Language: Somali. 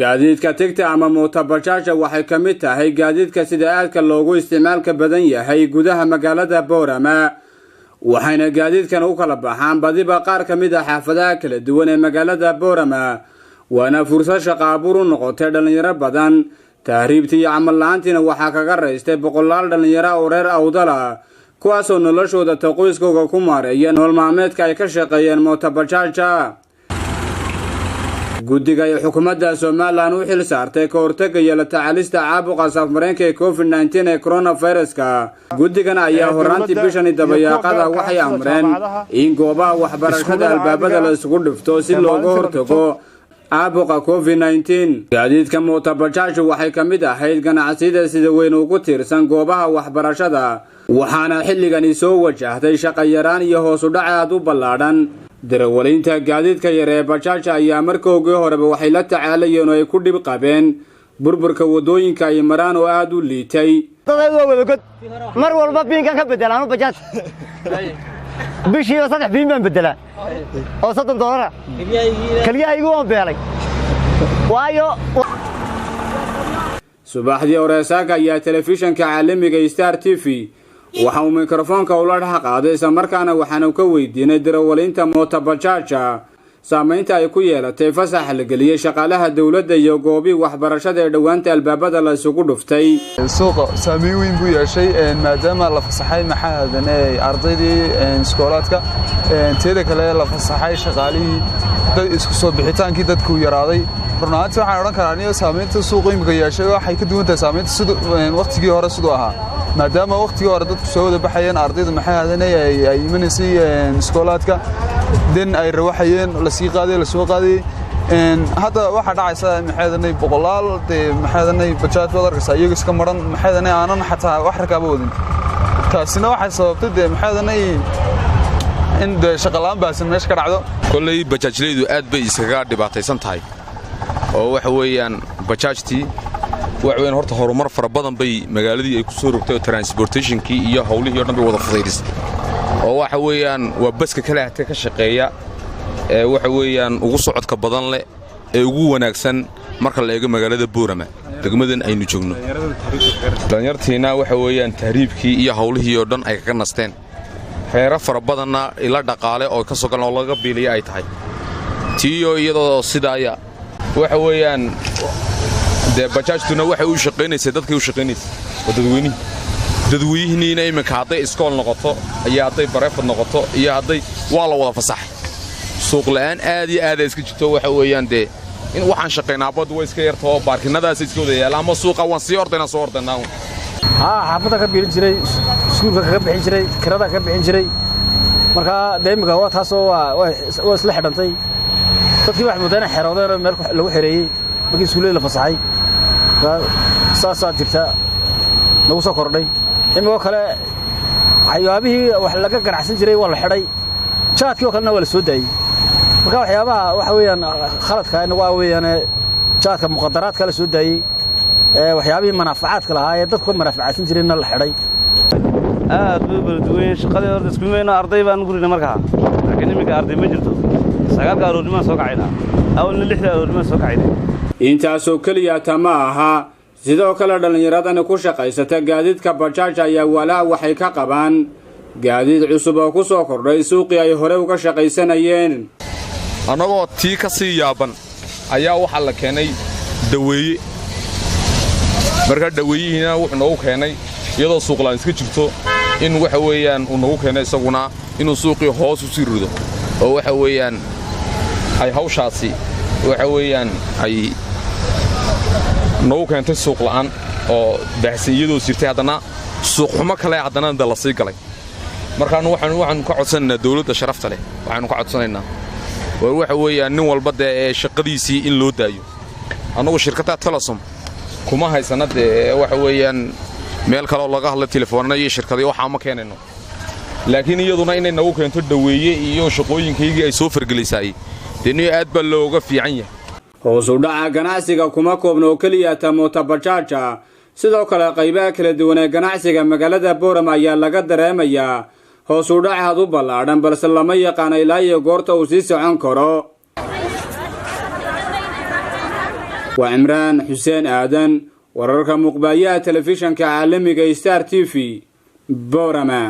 gaadiidka tigta ama mootabajaajka waxay ka mid tahay gaadiidka sida aadka loogu isticmaalka badan yahay gudaha magaalada Boorama waxayna gaadiidkan u kala baxaan badiba qaar ka mid ah xaafadaha kala duwan ee magaalada Boorama waana fursad shaqo abuur u noqotay dhalinyaro badan tahriibtii camal la'aantiina waxaa kaga raystay boqolaal dhalinyaro oo reer Awdal ah kuwaasoo noloshooda qoyskooda ku maareeya nolol maalmeedka ay ka shaqeeyeen mootabajaajka guddiga ay xukuumadda Soomaaliland u xil saartay ka hortagga iyo la tacaalista caabuqa safmareenka ee COVID-19 ee coronavirus-ka guddigan ayaa horaantii bishan dabayaaqada waxay amreen in goobaha waxbarashada albaabada la isugu dhifto si looga hortago caabuqa COVID-19 gaadiidka mootabajaajku waxay ka mid ahayd ganacsiyada sida weyn ugu tiirsan goobaha waxbarashada waxaana xilligani soo wajahday shaqo yaraan iyo hoos u dhac aad u ballaadhan darawaliinta gaadiidka yar ee bajaajka ayaa markoogii horeba waxay la tacaalayeen oo ay ku dhib qabeen burburka wadooyinka ay maraan oo aad u liitay mar walba biinkan ka bedelaan bajaaj bishii 3 biin baan bedelaa oo $30 kaliyahaygu waan beelay waayo subaxdii Oresaaka ayaa telefishanka caalamiga Star TV waxa uu mikrofoonka ula dhex qaaday isla markaana waxaanu ka weydiinay darawaliinta mootabajaajka saameynta ay ku yeelatay fasax la geliyay shaqaalaha dawladda iyo goobi waxbarashada ee dhawaanta albaabada la isugu dhuftay suuqa saameyn weyn buu yeeshay maadaama la fasaxay maxaadanay ardaydii iskoolaadka teeda kale la fasaxay shaqaalihii dad isku soo bixitaankii dadku yaraaday runtii waxaan oran karaa in saameynta suuqa imika yeeshay waxay ka duwan tahay saameynta sida waqtigii hore sidoo ahaa maadaama waqtigii hore dadku soo wada baxayeen ardayda maxaadanay ay imanayay iskoolaadka den ay rawaxayeen la sii qaaday la soo qaaday hadda waxa dhacaysa maxaadanay boqolaal maxaadanay bajaaj wadarkaysa iyaga iska maran maxaadanay aanan xataa wax rakaabo wadin taasina waxay sababtay maxaadanay in shaqalaan baasan meesha ka dhacdo kulay bajaajleedu aad bay iskaga dhibaataysan tahay oo waxa weeyaan bajaajtii waxweyn horta horumar fara badan bay magaaladii ay ku soo rogtay transportationkii iyo hawlihii oo dhan bay wada fudaydisay oo waxa weeyaan waa baska kale hatay ka shaqeeya ee waxa weeyaan ugu socodka badan leh ee ugu wanaagsan marka la eego magaalada Boorama degmadan aynu joogno dhalinyartiina waxa weeyaan tahriibkii iyo hawlihii oo dhan ay ka nasteen xeero fara badanna ila dhaqaale oo ka soo galan oo laga biilay ay tahay tiyo iyadoo sidaaya waxa weeyaan bajaajtuna waxay u shaqeynaysaa dadkii u shaqeynaysaa dadweynihiina iminka hadday iskool noqoto iyo hadday bareefad noqoto iyo hadday waa la wada fasaxay suuq la'aan aad iyo aad iska jirto waxa weeyaan in waxaan shaqeynaa bad way iska yartoo baarkinadaas iska wada yaala ama suuqa waan sii ordaynaa xaafada ka biilin jiray iskuulka ka bixin jiray kirada ka bixin jiray marka deemka waa taasoo waa isla xidhantay dadkii wax mudana xeroodeen meel lagu xireeyay markii iskuulada la fasaxay saasa jirta lagu soo kordhay imiko kale waxyaabihii wax laga ganacsan jiray waa la xidhay jaadkii oo kalena waa la soo daayay marka waxyaabaha waxa weeyaan khaladka waa weeyaan jaadka muqaddaraadka la soo daayay waxyaabihii manaafacaadka lahaa ee dadku manaafacaadsan jirayna la xidhay aad buu balduween shaqadii hore iskuulmeena arday baan gurina markaa laakiin imika arday ma jirto 9 aroornimo soo kacayna awalna 6 aroornimo soo kacayna intaasoo kaliya tama aha sidoo kale dhalinyaradani ku shaqaysata gaadiidka bajaajka ayaa walaa waxay ka qabaan gaadiid cusub oo ku soo kordhay suuqii ay hore uga shaqaysanayeen anagoo tii ka sii yaaban ayaa waxa la keenay daweeye marka daweeyihina wuxuu noogu keenay iyadoo suuqlaan iska jirto in waxa weeyaan uu noogu keenay isaguna inuu suuqii hoos u sii rido oo waxa weeyaan ay hawshaasi waxa weeyaan ay noogu keentay suuq la'aan oo baahsan iyadoo jirtay haddana suuq xumo kale haddana la sii galay markaan waxaan ka codsanaynaa dawladda sharafta leh waxaanu ka codsanaynaa waxa weeyaan nin walba ee shaqadiisii in loo daayo anagu shirkadda Telesom kuma haysana waxa weeyaan meel kale oo laga hadlo telefoonada iyo shirkadii waxa ma keenayno laakiin iyaduna inay nagu keento daweeye iyo shaqooyinkaygii ay soo fargalisay deni aad baa looga fiican yahay hoos u dhaca ganacsiga kuma koobno kaliya mootabajaajka sidoo kale qaybaha kala duwan ee ganacsiga magaalada Boorama ayaa laga dareemayaa hoos u dhac u ballaadhan balse lama yaqaan ilaa iyo goorta uu sii socon karo وعمران حسين آدن ورركم مقبايا تلفزيون كعالمي ستار TV بورما.